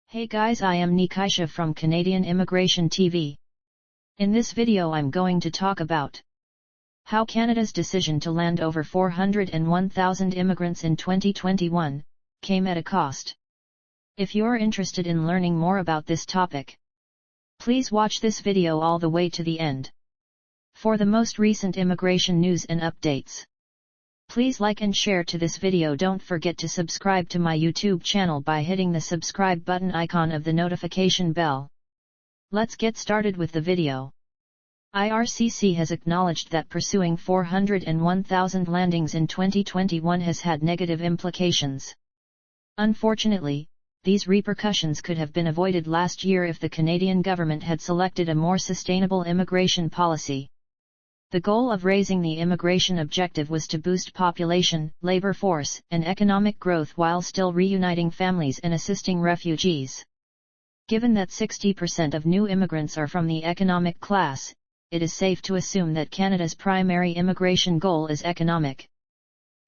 Hey guys, I am Nikisha from Canadian Immigration TV. In this video I'm going to talk about how Canada's decision to land over 401,000 immigrants in 2021 came at a cost. If you're interested in learning more about this topic, please watch this video all the way to the end. For the most recent immigration news and updates, please like and share to this video. Don't forget to subscribe to my YouTube channel by hitting the subscribe button icon of the notification bell. Let's get started with the video. IRCC has acknowledged that pursuing 401,000 landings in 2021 has had negative implications. Unfortunately, these repercussions could have been avoided last year if the Canadian government had selected a more sustainable immigration policy. The goal of raising the immigration objective was to boost population, labor force, and economic growth while still reuniting families and assisting refugees. Given that 60% of new immigrants are from the economic class, it is safe to assume that Canada's primary immigration goal is economic.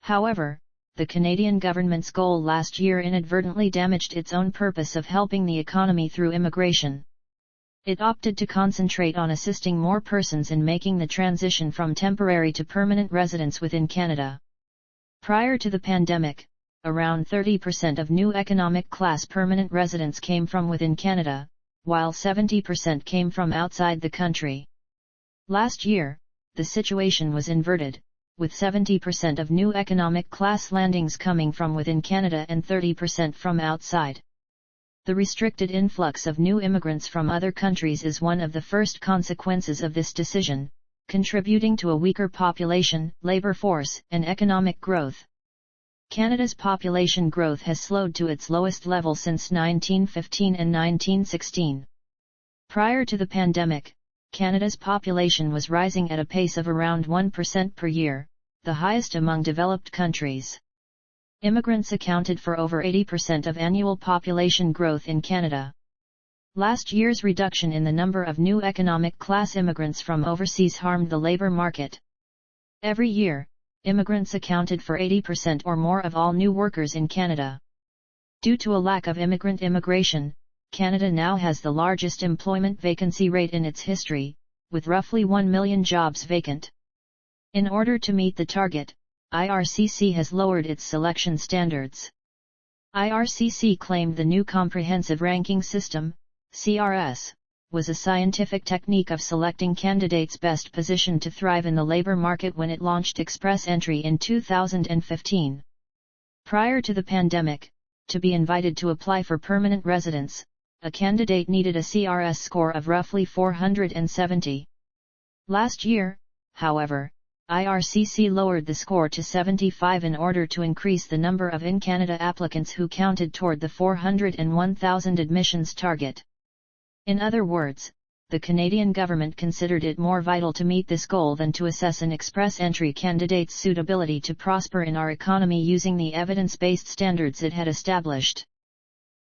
However, the Canadian government's goal last year inadvertently damaged its own purpose of helping the economy through immigration. It opted to concentrate on assisting more persons in making the transition from temporary to permanent residence within Canada. Prior to the pandemic, around 30% of new economic class permanent residents came from within Canada, while 70% came from outside the country. Last year, the situation was inverted, with 70% of new economic class landings coming from within Canada and 30% from outside. The restricted influx of new immigrants from other countries is one of the first consequences of this decision, contributing to a weaker population, labor force, and economic growth. Canada's population growth has slowed to its lowest level since 1915 and 1916. Prior to the pandemic, Canada's population was rising at a pace of around 1% per year, the highest among developed countries. Immigrants accounted for over 80% of annual population growth in Canada. Last year's reduction in the number of new economic class immigrants from overseas harmed the labor market. Every year, immigrants accounted for 80% or more of all new workers in Canada. Due to a lack of immigrant immigration, Canada now has the largest employment vacancy rate in its history, with roughly 1 million jobs vacant. In order to meet the target, IRCC has lowered its selection standards. IRCC claimed the new Comprehensive Ranking System, CRS, was a scientific technique of selecting candidates best positioned to thrive in the labor market when it launched Express Entry in 2015. Prior to the pandemic, to be invited to apply for permanent residence, a candidate needed a CRS score of roughly 470. Last year, however, IRCC lowered the score to 75 in order to increase the number of in-Canada applicants who counted toward the 401,000 admissions target. In other words, the Canadian government considered it more vital to meet this goal than to assess an express entry candidate's suitability to prosper in our economy using the evidence-based standards it had established.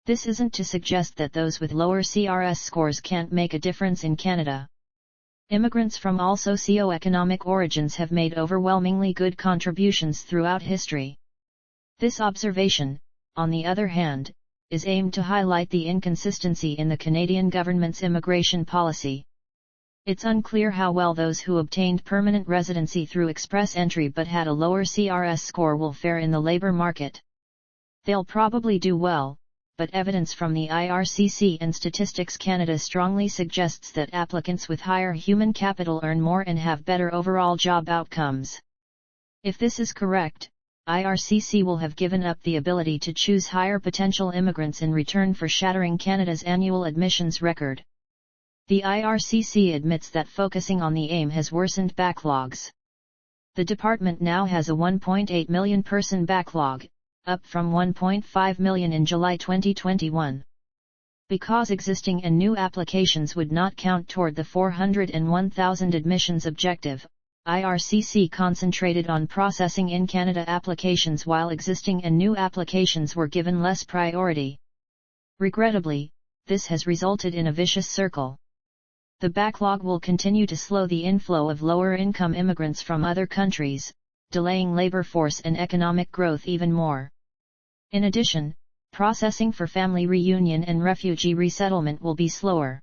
This isn't to suggest that those with lower CRS scores can't make a difference in Canada. Immigrants from all socio-economic origins have made overwhelmingly good contributions throughout history. This observation, on the other hand, is aimed to highlight the inconsistency in the Canadian government's immigration policy. It's unclear how well those who obtained permanent residency through express entry but had a lower CRS score will fare in the labor market. They'll probably do well, but evidence from the IRCC and Statistics Canada strongly suggests that applicants with higher human capital earn more and have better overall job outcomes. If this is correct, IRCC will have given up the ability to choose higher potential immigrants in return for shattering Canada's annual admissions record. The IRCC admits that focusing on the aim has worsened backlogs. The department now has a 1.8 million person backlog, up from 1.5 million in July 2021. Because existing and new applications would not count toward the 401,000 admissions objective, IRCC concentrated on processing in Canada applications while existing and new applications were given less priority. Regrettably, this has resulted in a vicious circle. The backlog will continue to slow the inflow of lower-income immigrants from other countries, delaying labor force and economic growth even more. In addition, processing for family reunion and refugee resettlement will be slower.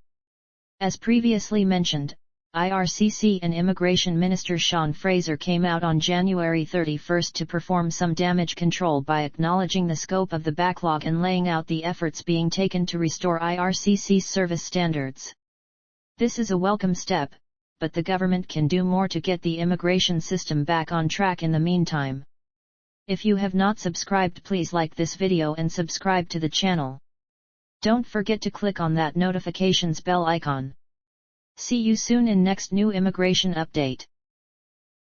As previously mentioned, IRCC and Immigration Minister Sean Fraser came out on January 31 to perform some damage control by acknowledging the scope of the backlog and laying out the efforts being taken to restore IRCC's service standards. This is a welcome step, but the government can do more to get the immigration system back on track in the meantime. If you have not subscribed, please like this video and subscribe to the channel. Don't forget to click on that notifications bell icon. See you soon in next new immigration update.